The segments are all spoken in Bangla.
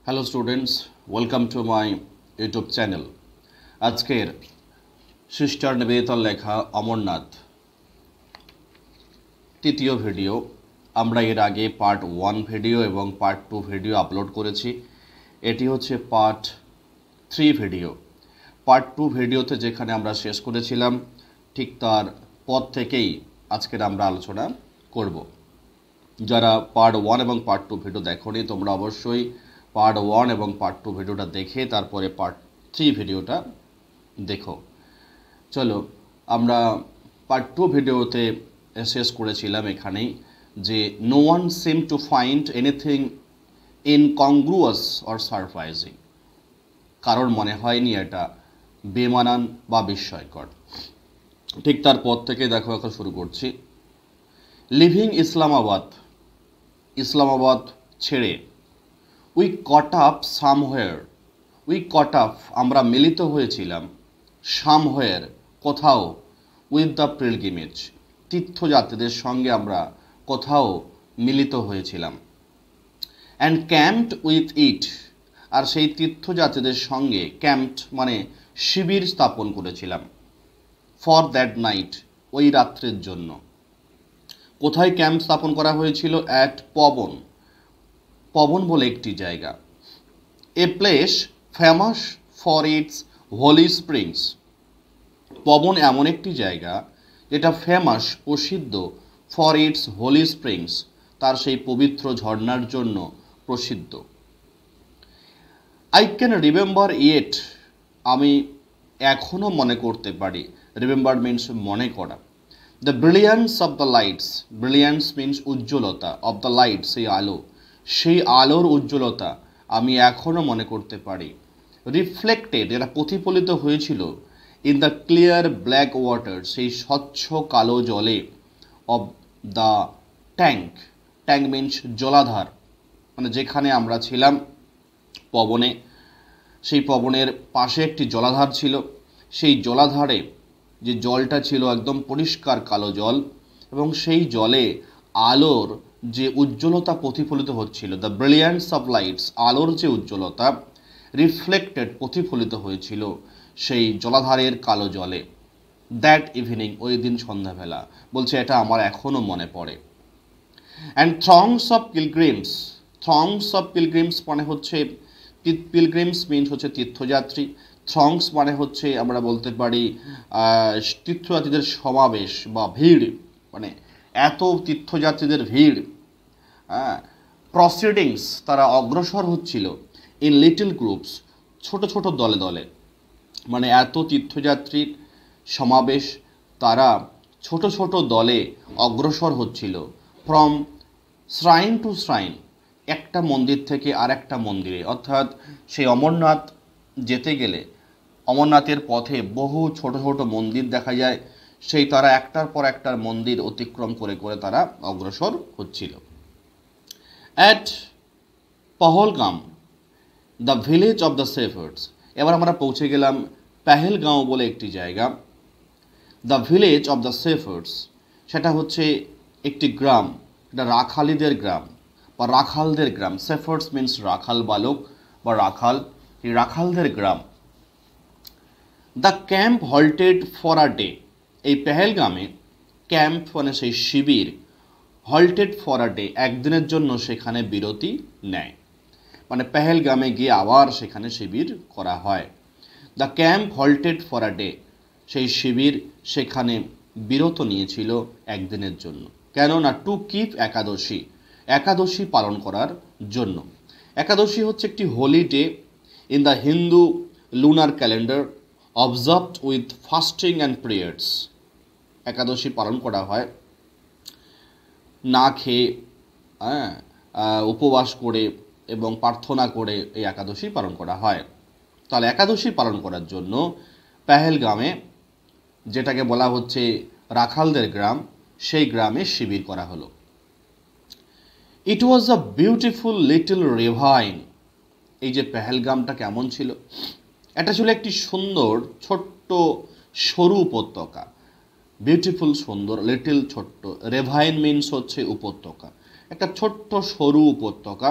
Hello students, welcome to my YouTube channel. আজকের সিস্টার নিবেদিতার লেখা অমরনাথ তৃতীয় ভিডিও। আমরা এর আগে পার্ট 1 ভিডিও এবং পার্ট 2 ভিডিও আপলোড করেছি। এটি হচ্ছে পার্ট 3 ভিডিও। পার্ট 2 ভিডিওতে যেখানে আমরা শেষ করেছিলাম ঠিক তার পর থেকেই আজকের আমরা আলোচনা করব। যারা পার্ট 1 এবং পার্ট 2 ভিডিও দেখোনি তোমরা অবশ্যই পার্ট 1 এবং পার্ট 2 ভিডিওটা দেখে তারপরে পার্ট 3 ভিডিওটা দেখো। চলো আমরা পার্ট 2 ভিডিওতে শেষ করেছিলাম এখানেই যে no one seemed to find anything incongruous or surprising. কারোর মনে হয়নি এটা বেমানান বা বিস্ময়কর। ঠিক তারপর থেকে দেখো এখন শুরু করছি। লিভিং ইসলামাবাদ ছেড়ে উই কট আপ সামহোয়ার, আমরা মিলিত হয়েছিলাম সামহোয়ার কোথাও, উইথ দ্য পিলগ্রিমেজ তীর্থযাত্রীদের সঙ্গে আমরা কোথাও মিলিত হয়েছিলাম। অ্যান্ড ক্যাম্পড উইথ ইট, আর সেই তীর্থযাত্রীদের সঙ্গে ক্যাম্পড মানে শিবির স্থাপন করেছিলাম। ফর দ্যাট নাইট, ওই রাত্রের জন্য। কোথায় ক্যাম্প স্থাপন করা হয়েছিল? অ্যাট পবন বলে একটি জায়গা। A place famous for its holy springs. Pawan এমন একটি জায়গা যেটা ফেমাস প্রসিদ্ধ ফর ইটস হোলি স্প্রিংস, তার সেই পবিত্র ঝর্ণার জন্য প্রসিদ্ধ। আই ক্যান রিমেম্বার ইট, আমি এখনও মনে করতে পারি। রিমেম্বার মিন্স মনে করা। The brilliance of the lights, brilliance means উজ্জ্বলতা, অফ দ্য লাইট সেই আলো, সেই আলোর উজ্জ্বলতা আমি এখনও মনে করতে পারি। রিফ্লেক্টেড, এরা প্রতিফলিত হয়েছিল in the clear black water, সেই স্বচ্ছ কালো জলে। অফ দ্য ট্যাঙ্ক মিন্স জলাধার, মানে যেখানে আমরা ছিলাম পবনে, সেই পবনের পাশে একটি জলাধার ছিল। সেই জলাধারে যে জলটা ছিল একদম পরিষ্কার কালো জল, এবং সেই জলে আলোর যে উজ্জ্বলতা প্রতিফলিত হচ্ছিল, দ্য ব্রিলিয়ান্স অফ লাইটস, আলোর যে উজ্জ্বলতা রিফ্লেক্টেড প্রতিফলিত হয়েছিল সেই জলাধারের কালো জলে। দ্যাট ইভিনিং, ওই দিন সন্ধ্যাবেলা, বলছে এটা আমার এখনও মনে পড়ে। অ্যান্ড থ্রংস অফ পিলগ্রিমস মানে হচ্ছে, পিলগ্রিমস মিনস হচ্ছে তীর্থযাত্রী, থ্রংস মানে হচ্ছে আমরা বলতে পারি তীর্থযাত্রীদের সমাবেশ বা ভিড়, মানে এত তীর্থযাত্রীদের ভিড়। প্রসিডিংস, তারা অগ্রসর হচ্ছিল ইন লিটল গ্রুপস, ছোট ছোট দলে দলে, মানে এত তীর্থযাত্রীর সমাবেশ, তারা ছোট ছোট দলে অগ্রসর হচ্ছিল। ফ্রম শ্রাইন টু শ্রাইন, একটা মন্দির থেকে আর একটা মন্দিরে, অর্থাৎ সেই অমরনাথ যেতে গেলে অমরনাথের পথে বহু ছোট ছোট মন্দির দেখা যায়, সেই তারা একটার পর একটার মন্দির অতিক্রম করে করে তারা অগ্রসর হচ্ছিল। At Pahalgam, the village of the shepherds, এবার আমরা পৌঁছে গেলাম পেহেলগাঁও বলে একটি জায়গা। The village of the shepherds, সেটা হচ্ছে একটি গ্রাম, এটা রাখালিদের গ্রাম বা রাখালদের গ্রাম। শেফার্ডস মিন্স রাখাল বালক বা রাখাল, এই রাখালদের গ্রাম। The camp halted for a day, এই পেহেলগামে ক্যাম্প মানে সেই শিবির, হল্টেড ফর আ ডে, একদিনের জন্য সেখানে বিরতি নেয়, মানে পেহেলগামে গিয়ে আবার সেখানে শিবির করা হয়। The camp halted for a day, সেই শিবির সেখানে বিরত নিয়েছিল একদিনের জন্য। কেননা টু কিপ একাদশী পালন করার জন্য। একাদশী হচ্ছে একটি holy day in the Hindu lunar calendar, observed with fasting and prayers. Ekadashi পালন করা হয় না খেয়ে, উপবাস করে এবং প্রার্থনা করে এই একাদশী পালন করা হয়। তাহলে একাদশী পালন করার জন্য পেহেলগামে, যেটাকে বলা হচ্ছে রাখালদের গ্রাম, সেই গ্রামে শিবির করা হলো। ইট ওয়াজ আ বিউটিফুল লিটল রেভাইন, এই যে পেহেলগামটা কেমন ছিল, এটা ছিল একটি সুন্দর ছোট্ট সরু উপত্যকা। বিউটিফুল সুন্দর, লিটল ছোট্ট, রেভাইন মিন্স হচ্ছে উপত্যকা, একটা ছোট্ট সরু উপত্যকা।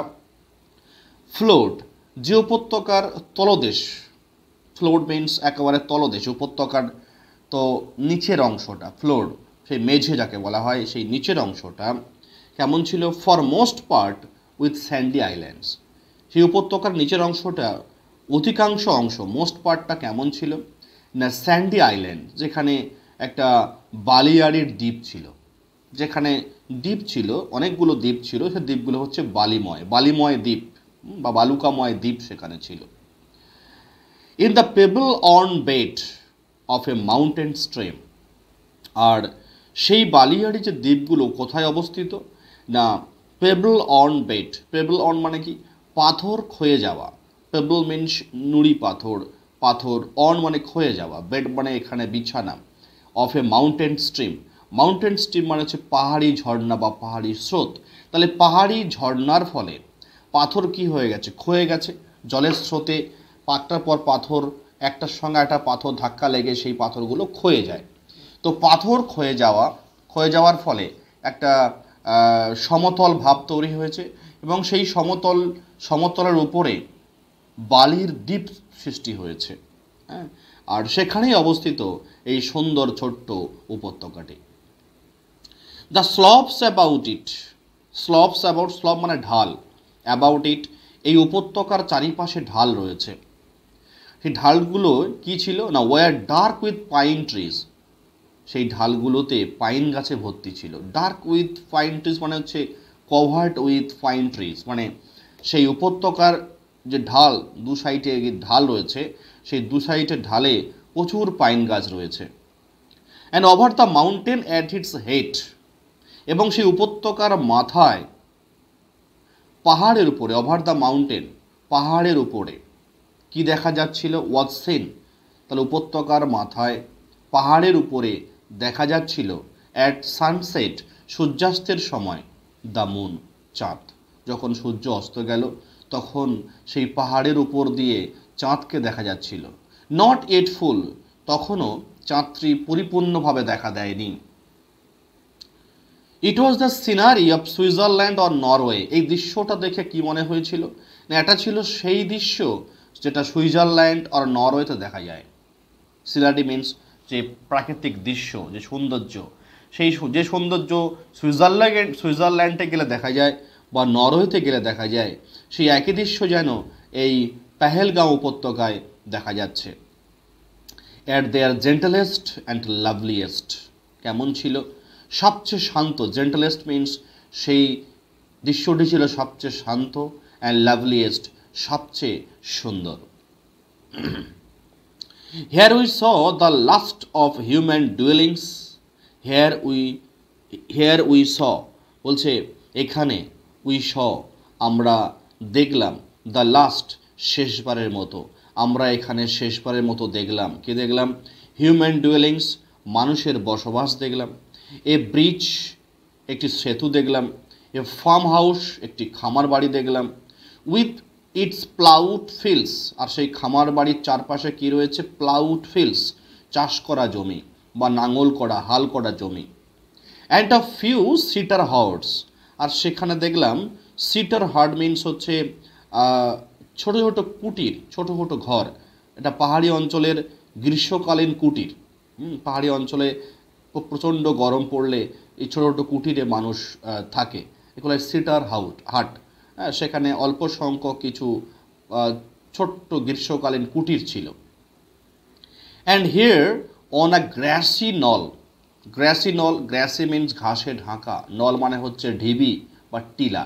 ফ্লোট যে উপত্যকার তলদেশ, ফ্লোর মিন্স একেবারে তলদেশ, উপত্যকার তো নিচের অংশটা, ফ্লোর সেই মেঝে যাকে বলা হয়, সেই নিচের অংশটা কেমন ছিল? For most part with Sandy islands. সেই উপত্যকার নিচের অংশটা, অধিকাংশ অংশ, মোস্ট পার্টটা কেমন ছিল না? স্যান্ডি আইল্যান্ড, যেখানে একটা বালিয়াড়ির দ্বীপ ছিল, যেখানে দ্বীপ ছিল, অনেকগুলো দ্বীপ ছিল, সে দ্বীপগুলো হচ্ছে বালিময় দ্বীপ বা বালুকাময় দ্বীপ সেখানে ছিল। In the pebble on bed of a mountain stream. আর সেই বালিয়াড়ি যে দ্বীপগুলো কোথায় অবস্থিত না? Pebble on bed, pebble on মানে কি? পাথর ক্ষয়ে যাওয়া, পেবল মিনস নুড়ি পাথর, পাথর, অন মানে ক্ষয়ে যাওয়া, বেড মানে এখানে বিছানা, of a mountain stream. Mountain stream মানে হচ্ছে পাহাড়ি ঝর্ণা বা পাহাড়ি স্রোত। তাহলে পাহাড়ি ঝর্ণার ফলে পাথর কি হয়ে গেছে? ক্ষয়ে গেছে। জলের স্রোতে পাকটার পর পাথর, একটার সঙ্গে একটা পাথর ধাক্কা লেগে সেই পাথরগুলো ক্ষয়ে যায়। তো পাথর ক্ষয়ে যাওয়ার ফলে একটা সমতল ভাব তৈরি হয়েছে, এবং সেই সমতলের উপরে বালির দ্বীপ সৃষ্টি হয়েছে। হ্যাঁ, আর সেখানেই অবস্থিত এই সুন্দর ছোট্ট উপত্যকাটি। দ্য স্লপস অ্যাবাউট ইট, স্লপ মানে ঢাল, অ্যাবাউট ইট এই উপত্যকার চারিপাশে ঢাল রয়েছে। সেই ঢালগুলো কি ছিল না? Were dark with pine trees, সেই ঢালগুলোতে পাইন গাছে ভর্তি ছিল। ডার্ক উইথ পাইন ট্রিজ মানে হচ্ছে কভার্ড উইথ পাইন ট্রিজ, মানে সেই উপত্যকার যে ঢাল, দু সাইডে ঢাল রয়েছে, সেই দু সাইডের ঢালে প্রচুর পাইন গাছ রয়েছে। And over the mountain at it's head, এবং সেই উপত্যকার মাথায়, পাহাড়ের উপরে, ওভার দ্য মাউন্টেন পাহাড়ের উপরে কি দেখা যাচ্ছিল? ওয়াজ সিন, তাহলে উপত্যকার মাথায় পাহাড়ের উপরে দেখা যাচ্ছিল অ্যাট সানসেট সূর্যাস্তের সময়, দ্য মুন চাঁদ। যখন সূর্য অস্ত গেল তখন সেই পাহাড়ের উপর দিয়ে চাঁদকে দেখা যাচ্ছিল। নট এট ফুল, তখনও চাঁদটি পরিপূর্ণভাবে দেখা দেয়নি। It was the scenery of Switzerland or Norway, এই দৃশ্যটা দেখে কি মনে হয়েছিল না? এটা ছিল সেই দৃশ্য যেটা সুইজারল্যান্ড আর নরওয়েতে দেখা যায়। সিনারি মিন্স যে প্রাকৃতিক দৃশ্য, যে সৌন্দর্য, সেই যে সৌন্দর্য সুইজারল্যান্ডে গেলে দেখা যায় বা নরওয়েতে গেলে দেখা যায়, সেই একই দৃশ্য যেন এই পেহেলগাঁও উপত্যকায় দেখা যাচ্ছে। অ্যাট দেয়ার জেন্টেলেস্ট অ্যান্ড লাভলিয়েস্ট, কেমন ছিল? সবচেয়ে শান্ত, জেন্টেলেস্ট মিন্স সেই দৃশ্যটি ছিল সবচেয়ে শান্ত, অ্যান্ড লাভলিয়েস্ট সবচেয়ে সুন্দর। Here we saw the last of human dwellings. Here we saw বলছে এখানে, we saw আমরা দেখলাম, the last শেষবারের মতো, আমরা এখানে শেষবারের মতো দেখলাম। কি দেখলাম? হিউম্যান ডুয়েলিংস মানুষের বসবাস দেখলাম। এ ব্রিজ একটি সেতু দেখলাম। এ ফার্ম হাউস একটি খামার বাড়ি দেখলাম। উইথ ইটস প্লাউড ফিল্ডস, আর সেই খামার বাড়ির চারপাশে কি রয়েছে? প্লাউড ফিল্ডস, চাষ করা জমি বা নাঙল করা, হাল করা জমি। And a few sitter herds, আর সেখানে দেখলাম সিটার হার্ড মিনস হচ্ছে ছোটো ছোটো কুটির, ছোটো ছোটো ঘর। এটা পাহাড়ি অঞ্চলের গ্রীষ্মকালীন কুটির। পাহাড়ি অঞ্চলে প্রচণ্ড গরম পড়লে এই ছোটো ছোটো কুটিরে মানুষ থাকে, এগুলো সিটার হাট। হ্যাঁ, সেখানে অল্প সংখ্যক কিছু ছোট্ট গ্রীষ্মকালীন কুটির ছিল। And here on a grassy নল, গ্রাসি মিনস ঘাসে ঢাকা, নল মানে হচ্ছে ঢিবি বা টিলা।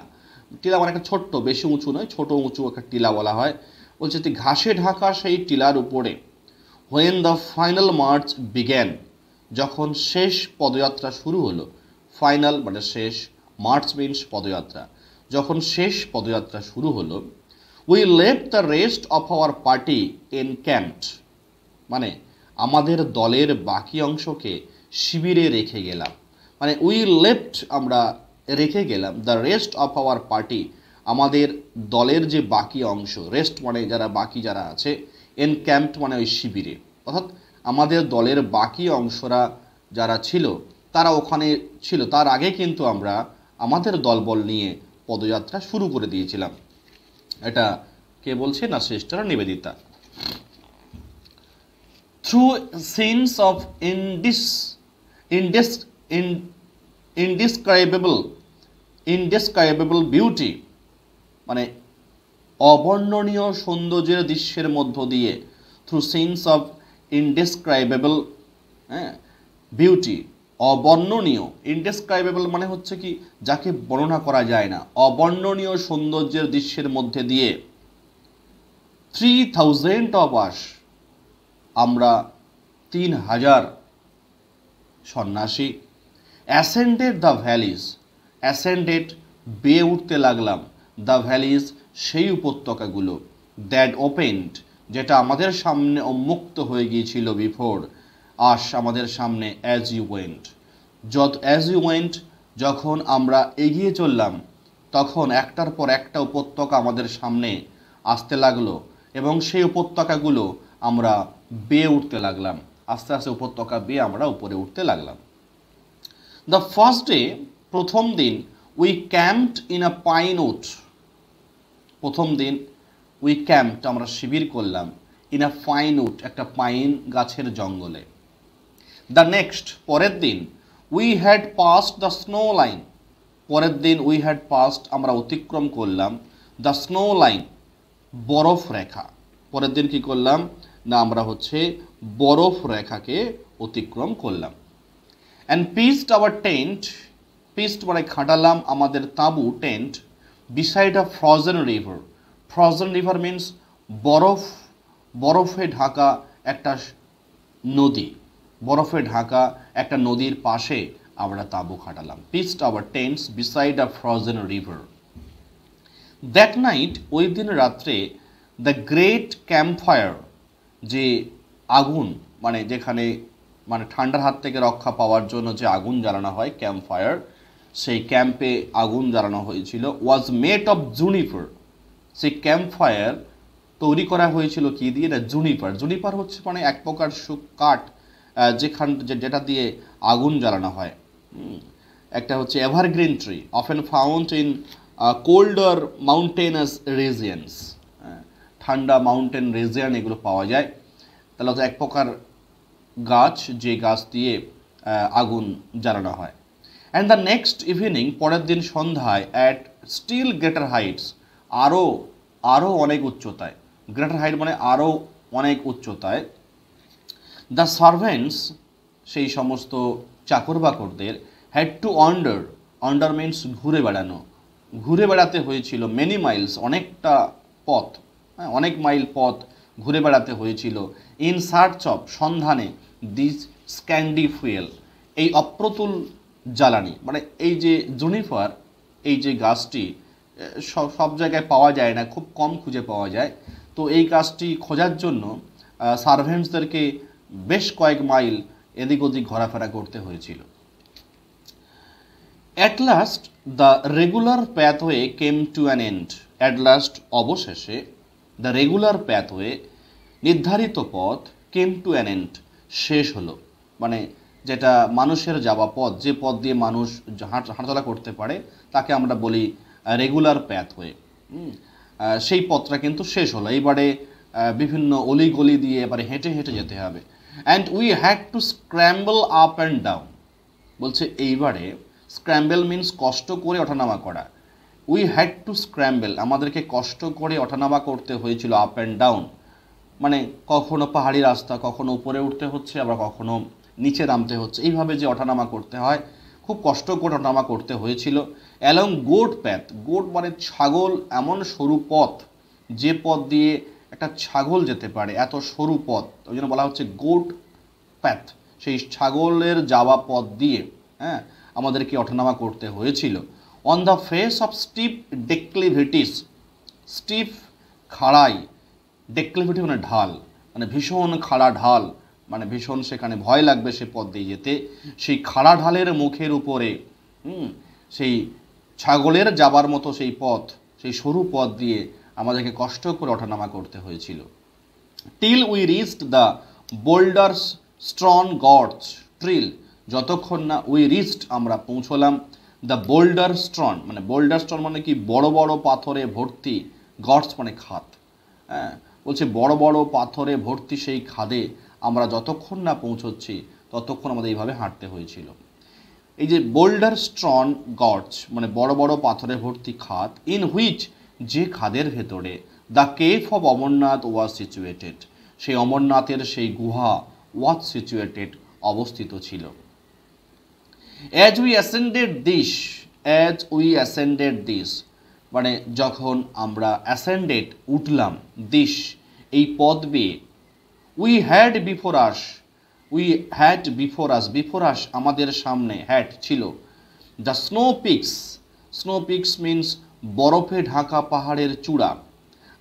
টিলা মানে একটা ছোট্ট, বেশি উঁচু নয়, ছোট উঁচু একটা টিলা বলা হয়। বলছে ঘাসে ঢাকা সেই টিলার উপরে, when the final March began, যখন শেষ পদযাত্রা শুরু হলো। ফাইনাল মানে শেষ, মার্চ মিনস পদযাত্রা, যখন শেষ পদযাত্রা শুরু হলো। We left the rest of our party encamped, মানে আমাদের দলের বাকি অংশকে শিবিরে রেখে গেলাম। মানে উই লেফট আমরা রেখে গেলাম, the rest of our party আমাদের দলের যে বাকি অংশ, রেস্ট মানে যারা বাকি যারা আছে, এনক্যাম্পড মানে ওই শিবিরে, অর্থাৎ আমাদের দলের বাকি অংশরা যারা ছিল তারা ওখানে ছিল। তার আগে কিন্তু আমরা আমাদের দলবল নিয়ে পদযাত্রা শুরু করে দিয়েছিলাম। এটা কে বলছে? না sister Nivedita. Through scenes of indescribable beauty, মানে অবর্ণনীয় সৌন্দর্যের দৃশ্যের মধ্য দিয়ে, থ্রু সিনস অফ ইনডেসক্রাইবেবল, হ্যাঁ, বিউটি, অবর্ণনীয়, ইনডেসক্রাইবেবল মানে হচ্ছে কি যাকে বর্ণনা করা যায় না, অবর্ণনীয় সৌন্দর্যের দৃশ্যের মধ্যে দিয়ে 3000 of us, আমরা 3000 সন্ন্যাসী, অ্যাসেন্ডেড দ্য ভ্যালিজ, অ্যাসেন্ডেড বেয়ে উঠতে লাগলাম, দ্য ভ্যালিজ সেই উপত্যকাগুলো, দ্যাট ওপেন্ড যেটা আমাদের সামনে উন্মুক্ত হয়ে গিয়েছিল, বিফোর আস আমাদের সামনে, অ্যাজ ইউ ওয়েন্ট যখন আমরা এগিয়ে চললাম, তখন একটার পর একটা উপত্যকা আমাদের সামনে আসতে লাগলো এবং সেই উপত্যকাগুলো আমরা বেয়ে উঠতে লাগলাম, আস্তে আস্তে উপত্যকা বেয়ে আমরা উপরে উঠতে লাগলাম। দ্য ফার্স্ট ডে, প্রথম দিন, we camped in a pine wood, প্রথম দিন উই ক্যাম্পড আমরা শিবির করলাম, ইন আ পাইন উড একটা পাইন গাছের জঙ্গলে। দ্য নেক্সট, পরের দিন, we had passed the snow line, পরের দিন উই হ্যাড পাসড আমরা অতিক্রম করলাম, দ্য স্নো লাইন বরফ রেখা, পরের দিন কি করলাম না আমরা হচ্ছে বরফ রেখাকে অতিক্রম করলাম। And pitched our tent, pitched মানে খাটালাম আমাদের তাঁবু, tent, beside a frozen river, frozen river means বরফে ঢাকা একটা নদী, বরফে ঢাকা একটা নদীর পাশে আমরা তাঁবু খাটালাম। Pitched our tents beside a frozen river. That night, ওই দিন রাত্রে, দ্য গ্রেট ক্যাম্পফায়ার, যে আগুন মানে যেখানে মানে ঠান্ডার হাত থেকে রক্ষা পাওয়ার জন্য যে আগুন জ্বালানো হয়, ক্যাম্পফায়ার, সেই ক্যাম্পে আগুন জ্বালানো হয়েছিল, ওয়াজ মেড অফ জুনিপার, সেই ক্যাম্পফায়ার তৈরি করা হয়েছিল কি দিয়ে? না জুনিপার। জুনিপার হচ্ছে মানে এক প্রকার কাঠ যেটা দিয়ে আগুন জ্বালানো হয়। একটা হচ্ছে evergreen tree, often found in colder mountainous regions, ঠান্ডা মাউন্টেন রিজিয়ন এগুলো পাওয়া যায়। তাহলে হচ্ছে এক প্রকার গাছ, যে গাছ দিয়ে আগুন জ্বালানো হয়। অ্যান্ড দ্য নেক্সট ইভিনিং, পরের দিন সন্ধ্যায়, অ্যাট স্টিল গ্রেটার হাইটস, আরও অনেক উচ্চতায়, গ্রেটার হাইট মানে আরও অনেক উচ্চতায়, দ্য সার্ভেন্টস সেই সমস্ত চাকর বাকরদের, হ্যাড টু অন্ডার মিন্স ঘুরে বেড়ানো, ঘুরে বেড়াতে হয়েছিল, মেনি মাইলস অনেকটা পথ, হ্যাঁ অনেক মাইল পথ ঘুরে বেড়াতে হয়েছিল, ইন সার্চ অফ সন্ধানে, দিস স্ক্যান্ডি ফুয়েল এই অপ্রতুল জ্বালানি, মানে এই যে জুনিফার এই যে গাছটি সব জায়গায় পাওয়া যায় না, খুব কম খুঁজে পাওয়া যায়, তো এই গাছটি খোঁজার জন্য সার্ভেন্টসদেরকে বেশ কয়েক মাইল এদিক ওদিক ঘোরাফেরা করতে হয়েছিল। At last the regular pathway came to an end, at last অবশেষে, দ্য রেগুলার প্যাথওয়ে নির্ধারিত পথ, কেম টু অ্যান এন্ড শেষ হলো, মানে যেটা মানুষের যাওয়া পথ, যে পথ দিয়ে মানুষ হাঁটাচলা করতে পারে তাকে আমরা বলি রেগুলার প্যাথওয়ে, সেই পথটা কিন্তু শেষ হলো, এইবারে বিভিন্ন অলিগলি দিয়ে এবারে হেঁটে হেঁটে যেতে হবে। And we had to scramble up and down, বলছে এইবারে স্ক্র্যাম্বল মিন্স কষ্ট করে ওঠানামা করা, উই হ্যাড টু স্ক্র্যাম্বল আমাদেরকে কষ্ট করে ওঠানামা করতে হয়েছিল, আপ অ্যান্ড ডাউন মানে কখনো পাহাড়ি রাস্তা, কখনো উপরে উঠতে হচ্ছে, আবার কখনো নিচে নামতে হচ্ছে, এইভাবে যে ওঠানামা করতে হয় খুব কষ্ট করে ওঠানামা করতে হয়েছিল। অ্যালং গোট প্যাথ, গোট মানে ছাগল, এমন সরু পথ যে পথ দিয়ে একটা ছাগল যেতে পারে, এত সরু পথ, ওই জন্য বলা হচ্ছে গোট প্যাথ, সেই ছাগলের যাওয়া পথ দিয়ে হ্যাঁ আমাদেরকে ওঠানামা করতে হয়েছিল। On the face of steep declivities, steep খাড়াই, ডেক্লিভিটি মানে ঢাল, মানে ভীষণ খাড়া ঢাল, মানে ভীষণ সেখানে ভয় লাগবে সে পথ দিয়ে যেতে, সেই খাড়া ঢালের মুখের উপরে সেই ছাগলের যাবার মতো সেই পথ, সেই সরু পথ দিয়ে আমাদেরকে কষ্ট করে ওঠানামা করতে হয়েছিল। Till we reached the boulders strewn gods trail, যতক্ষণ না উই রিচড আমরা পৌঁছলাম, দ্য বোল্ডার স্ট্রন মানে বোল্ডার স্ট্রন মানে কি বড় বড় পাথরে ভর্তি, গডস মানে খাত, হ্যাঁ, বলছে বড় বড় পাথরে ভর্তি সেই খাদে আমরা যতক্ষণ না পৌঁছচ্ছি ততক্ষণ আমাদের এইভাবে হাঁটতে হয়েছিল। এই যে বোল্ডার স্ট্রন গর্জ মানে বড় বড় পাথরে ভর্তি খাদ, ইন হুইচ যে খাদের ভেতরে the cave of Amarnath was situated, সেই অমরনাথের সেই গুহা ওয়াজ সিচুয়েটেড অবস্থিত ছিল। অ্যাজ উই অ্যাসেন্ডেড দিস মানে যখন আমরা অ্যাসেন্ডেড উঠলাম, দিস এই পথ বেয়ে, উই হ্যাড বিফোর আস আমাদের সামনে, হ্যাড ছিল, দ্য স্নো পিকস মিন্স বরফে ঢাকা পাহাড়ের চূড়া।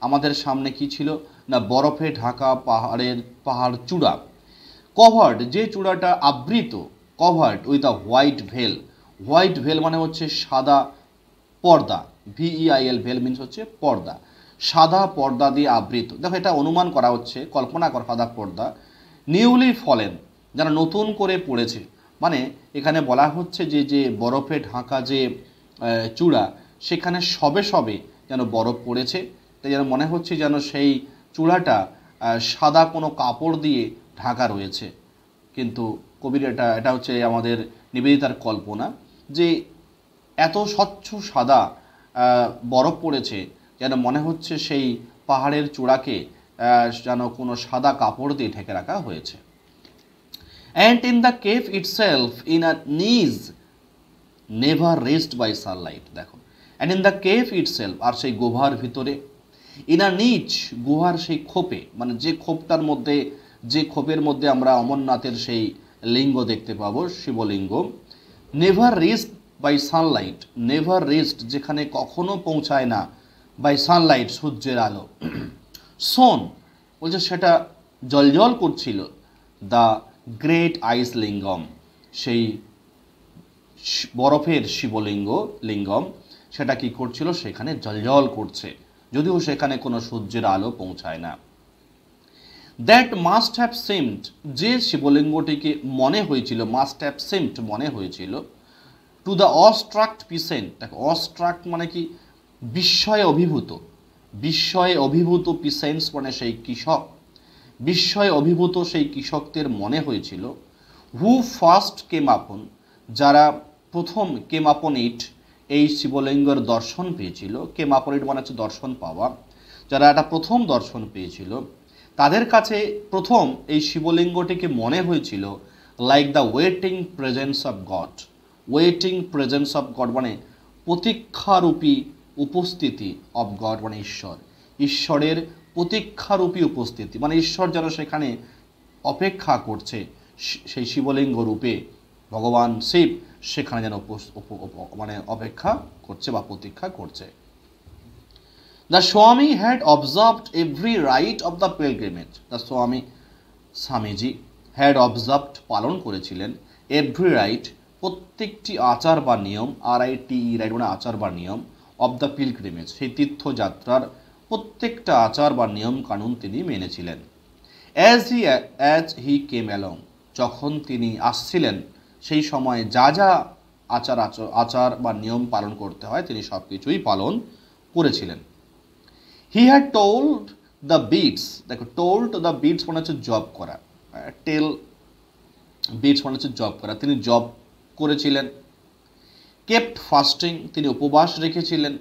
আমাদের সামনে কি ছিল না, বরফে ঢাকা পাহাড় চূড়া। কভার্ড যে চূড়াটা আবৃত, কভার্ড উইথ আ হোয়াইট ভেল মানে হচ্ছে সাদা পর্দা, VEIL ভেল মিন্স হচ্ছে পর্দা, সাদা পর্দা দিয়ে আবৃত। দেখো এটা অনুমান করা হচ্ছে, কল্পনা করা, সাদা পর্দা। নিউলি ফলেন যারা নতুন করে পড়েছে, মানে এখানে বলা হচ্ছে যে বরফে ঢাকা যে চূড়া সেখানে সবে সবে যেন বরফ পড়েছে, তাই যেন মনে হচ্ছে যেন সেই চূড়াটা সাদা কোনো কাপড় দিয়ে ঢাকা রয়েছে। কিন্তু কবির এটা হচ্ছে আমাদের নিবেদিতার কল্পনা যে এত স্বচ্ছ সাদা বরফ পড়েছে যেন মনে হচ্ছে সেই পাহাড়ের চূড়াকে যেন কোনো সাদা কাপড় দিয়ে ঢেকে রাখা হয়েছে। And in the cave itself in a niche never rest by sunlight. দেখো, and in the cave itself আর সেই গুহার ভিতরে, ইন আ নিচ গুহার সেই খোপে, মানে যে খোপটার মধ্যে, যে খোপের মধ্যে আমরা অমরনাথের সেই লিঙ্গ দেখতে পাবো, শিবলিঙ্গ। Never rest by sunlight, never rest যেখানে কখনো পৌঁছায় না, বাই সানলাইট সূর্যের আলো। সোন বলছে সেটা জলজল করছিল, দ্য গ্রেট আইস লিঙ্গম সেই বরফের লিঙ্গম সেটা কি করছিল, সেখানে জলজল করছে, যদিও সেখানে কোনো সূর্যের আলো পৌঁছায় না। দ্যাট মাস্ট হ্যাভ সিমড যে শিবলিঙ্গটিকে মনে হয়েছিল, মাস্ট হ্যাভ সিমড মনে হয়েছিল, টু দ্য অস্ট্রাক্ট পিসেন্ট। দেখো অস্ট্রাক্ট মানে কি, বিস্ময়ে অভিভূত পিসেন্টস মানে সেই কৃষক, বিস্ময়ে অভিভূত সেই কৃষকদের মনে হয়েছিল, হু ফার্স্ট কেম আপন যারা প্রথম কেম আপন ইট এই শিবলিঙ্গের দর্শন পেয়েছিল, কেম আপন ইট মানে হচ্ছে দর্শন পাওয়া, যারা এটা প্রথম দর্শন পেয়েছিল তাদের কাছে প্রথম এই শিবলিঙ্গটিকে মনে হয়েছিল like the waiting presence of god. Waiting presence of god মানে প্রতীক্ষারূপী উপস্থিতি অফ গড মানে ঈশ্বরের প্রতীক্ষারূপী উপস্থিতি, মানে ঈশ্বর যেন সেখানে অপেক্ষা করছে, সেই শিবলিঙ্গ রূপে ভগবান শিব সেখানে যেন মানে অপেক্ষা করছে বা প্রতীক্ষা করছে। দ্য স্বামী had observed every right of the pilgrimage. The Swamiji had observed পালন করেছিলেন, এভরি রাইট প্রত্যেকটি আচার বা নিয়ম, RITE রাইট মানে আচার বা নিয়ম, অফ দ্য পিলগ্রিমেজ সেই তীর্থযাত্রার প্রত্যেকটা আচার বা নিয়ম কানুন তিনি মেনেছিলেন। অ্যাজ হি কেম অ্যালং যখন তিনি আসছিলেন সেই সময় যা যা আচার বা নিয়ম পালন করতে হয় তিনি সব কিছুই পালন করেছিলেন। He had told the beads. দেখো টোল্ড দ্য বিটস মানে হচ্ছে জব করা, টেল বিটস মানে হচ্ছে জব করা, তিনি জব করেছিলেন। কেপ্ট ফাস্টিং তিনি উপবাস রেখেছিলেন।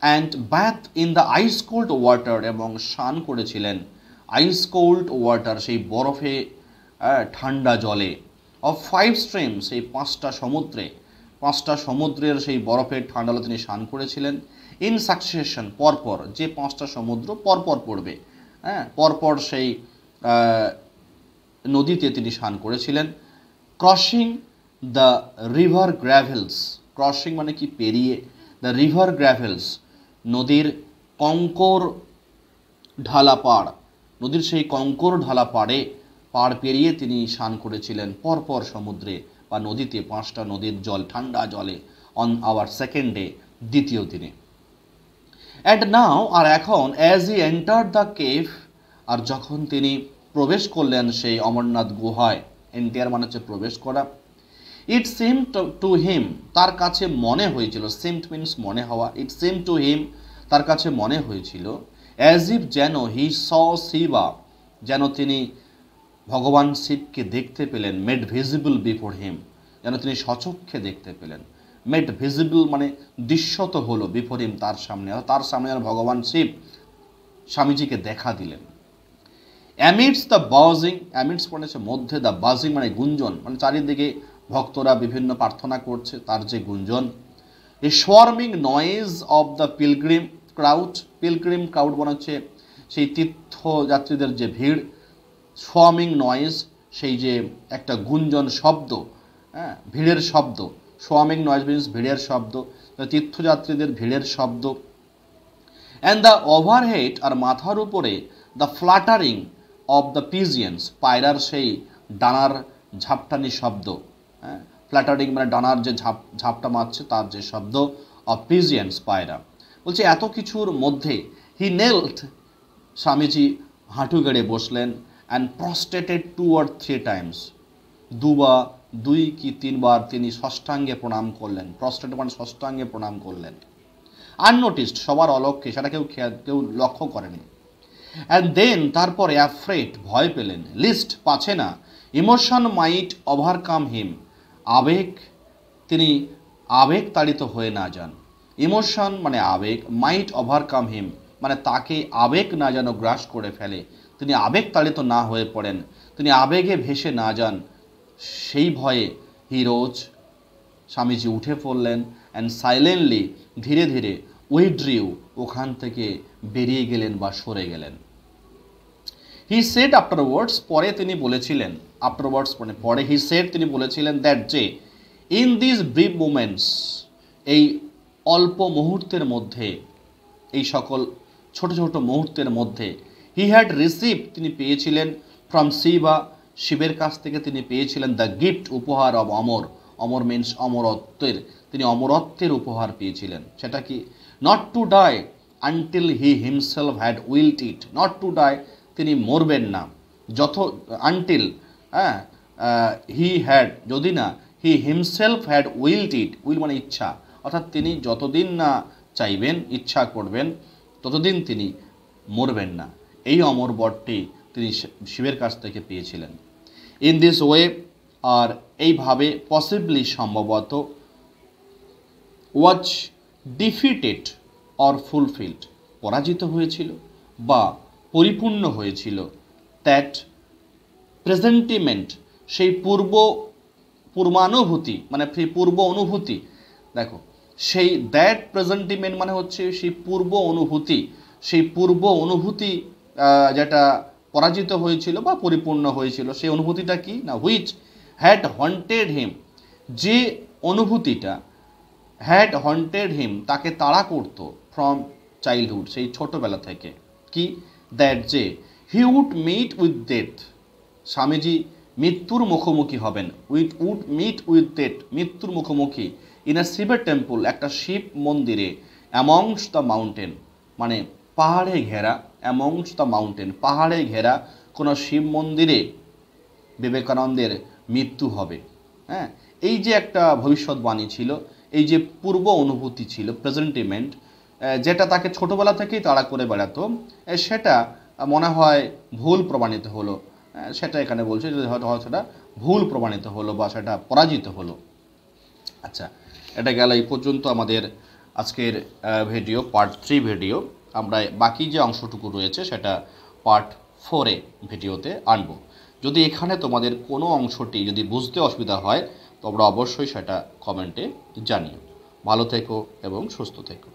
And bath in the ice cold water এবং স্নান করেছিলেন আইস কোল্ড ওয়াটার সেই বরফে ঠান্ডা জলে, অফ 5 স্ট্রিমস এই 5টা সমুদ্রের সেই বরফের ঠান্ডা জলে তিনি স্নান করেছিলেন। ইন সাকসেশন পরপর, যে 5টা সমুদ্র পরপর পড়বে, পরপর সেই নদীতে তিনি স্নান করেছিলেন। ক্রসিং দ্য রিভার গ্র্যাভেলস, ক্রসিং মানে কি পেরিয়ে, দ্য রিভার গ্র্যাভেলস নদীর কঙ্কর ঢালা পাড়, নদীর সেই কঙ্কর ঢালা পাড় পেরিয়ে তিনি স্নান করেছিলেন পরপর সমুদ্রে বা নদীতে, 5টা নদীর জল ঠান্ডা জলে, অন আওয়ার সেকেন্ড ডে দ্বিতীয় দিনে। অ্যান্ড নাও আর এখন, as he enter the cave আর যখন তিনি প্রবেশ করলেন সেই অমরনাথ গুহায়, এন্টার মানে হচ্ছে প্রবেশ করা, ইট সিম টু হিম তার কাছে মনে হয়েছিল, সিমড মিনস মনে হওয়া, ইট সিম টু হিম তার কাছে মনে হয়েছিল, অ্যাজ ইফ যেন হি স শিবা, যেন তিনি ভগবান শিবকে দেখতে পেলেন, মেড ভিজিবল বিফোর হিম, যেন তিনি সচক্ষে দেখতে পেলেন। মেড ভিজিবল মানে দৃশ্যত হলো, বিফোর হিম তার সামনে, তার সামনে যেন ভগবান শিব স্বামীজিকে দেখা দিলেন। অ্যামিডস দ্য বাজিং, অ্যামিডস মানে হচ্ছে মধ্যে, দ্য বাজিং মানে গুঞ্জন, মানে চারিদিকে ভক্তরা বিভিন্ন প্রার্থনা করছে তার যে গুঞ্জন। A swarming noise of the pilgrim crowd, pilgrim crowd মানে হচ্ছে সেই তীর্থযাত্রীদের যে ভিড়, সোয়ার্মিং নয়েজ সেই যে একটা গুঞ্জন শব্দ, হ্যাঁ ভিড়ের শব্দ, সোয়ার্মিং নয়েজ মিনস ভিড়ের শব্দ, তীর্থযাত্রীদের ভিড়ের শব্দ। অ্যান্ড দ্য ওভারহেড আর মাথার উপরে দ্য ফ্লাটারিং অফ দ্য পিজিয়ন্স, পায়রার সেই ডানার ঝাপটানি শব্দ, হ্যাঁ ফ্ল্যাটারিং মানে ডানার যে ঝাপটা মারছে তার যে শব্দ, অফ পিজিয়ন্স পায়রা। বলছে এত কিছুর মধ্যে হি নেলড, স্বামীজি হাঁটু গেড়ে বসলেন, অ্যান্ড প্রস্টেটেড 2 or 3 times, দুই কি তিনবার তিনি ষষ্ঠাঙ্গে প্রণাম করলেন। প্রস্টেট মানে ষষ্ঠাঙ্গে প্রণাম করলেন। আননোটিসড, সবার অলক্ষ্যে, সেটা কেউ লক্ষ্য করেনি। অ্যান্ড দেন তারপরে অ্যাফ্রেড, ভয় পেলেন, লিস্ট পাছে না, ইমোশন মাইট ওভারকাম হিম, তিনি আবেগ তাড়িত হয়ে না যান। ইমোশন মানে আবেগ, মাইট ওভারকাম হিম মানে তাকে আবেগ না যেন গ্রাস করে ফেলে, তিনি আবেগ তাড়িত না হয়ে পড়েন, তিনি আবেগে ভেসে না যান, সেই ভয়ে হি রোজ, স্বামীজি উঠে পড়লেন, অ্যান্ড সাইলেন্টলি, ধীরে ধীরে, উইথড্রিউ, ওখান থেকে বেরিয়ে গেলেন বা সরে গেলেন। হি সেড আফটারওয়ার্ডস, পরে তিনি বলেছিলেন, আফটারওয়ার্ডস মানে পরে, হি সেড তিনি বলেছিলেন, দ্যাট যে ইন দিস ব্রিফ মোমেন্টস, এই অল্প মুহূর্তের মধ্যে, এই সকল ছোট ছোট মুহূর্তের মধ্যে, হি হ্যাড রিসিভ, তিনি পেয়েছিলেন, ফ্রম শিবা, শিবের কাছ থেকে তিনি পেয়েছিলেন, দ্য গিফট, উপহার অব অমর, অমর মিনস অমরত্বের, তিনি অমরত্বের উপহার পেয়েছিলেন। সেটা কি? Not to die until he himself had willed it, not to die, তিনি মরবেন না আনটিল, হ্যাঁ হি হ্যাড, যদি না, he himself had willed it, will মানে ইচ্ছা, অর্থাৎ তিনি যতদিন না চাইবেন, ইচ্ছা করবেন, ততদিন তিনি মরবেন না। এই অমর বরটি তিনি শিবের কাছ থেকে পেয়েছিলেন। ইন দিস ওয়ে, আর এইভাবে, পসিবলি সম্ভবত, ওয়াজ ডিফিটেড অর ফুলফিলড, পরাজিত হয়েছিল বা পরিপূর্ণ হয়েছিল, দ্যাট প্রেজেন্টিমেন্ট, সেই পূর্বানুভূতি মানে পূর্ব অনুভূতি, দেখো সেই দ্যাট প্রেজেন্টিমেন্ট মানে হচ্ছে সেই পূর্ব অনুভূতি যেটা পরাজিত হয়েছিল বা পরিপূর্ণ হয়েছিল, সেই অনুভূতিটা কি না, হুইচ হ্যাড হন্টেড হিম, যে অনুভূতিটা হ্যাড হন্টেড হিম, তাকে তাড়া করত, ফ্রম চাইল্ডহুড, সেই ছোটবেলা থেকে, কি, দ্যাট যে he would meet with death, Swamiji মৃত্যুর মুখোমুখি হবেন, উড মিট উইথ ডেথ, মৃত্যুর মুখোমুখি, ইন আ শিবের টেম্পল, একটা শিব মন্দিরে, অ্যামংস দ্য মাউন্টেন মানে পাহাড়ে ঘেরা, অ্যামংস দ্য মাউন্টেন পাহাড়ে ঘেরা কোনো শিব মন্দিরে বিবেকানন্দের মৃত্যু হবে। হ্যাঁ, এই যে একটা ভবিষ্যৎবাণী ছিল, এই যে পূর্ব অনুভূতি ছিল, প্রেজেন্টিমেন্ট, যেটা তাকে ছোটোবেলা থেকেই তাড়া করে বেড়াতো, সেটা মনে হয় ভুল প্রমাণিত হলো, সেটা এখানে বলছে যে হয়তো সেটা ভুল প্রমাণিত হলো বা সেটা পরাজিত হলো। আচ্ছা, এটা গেল এই পর্যন্ত আমাদের আজকের ভিডিও, পার্ট 3 ভিডিও। আমরা বাকি যে অংশটুকু রয়েছে সেটা পার্ট 4 ভিডিওতে আনবো। যদি এখানে তোমাদের কোনো অংশটি যদি বুঝতে অসুবিধা হয়, তোমরা অবশ্যই সেটা কমেন্টে জানিও। ভালো থেকো এবং সুস্থ থেকো।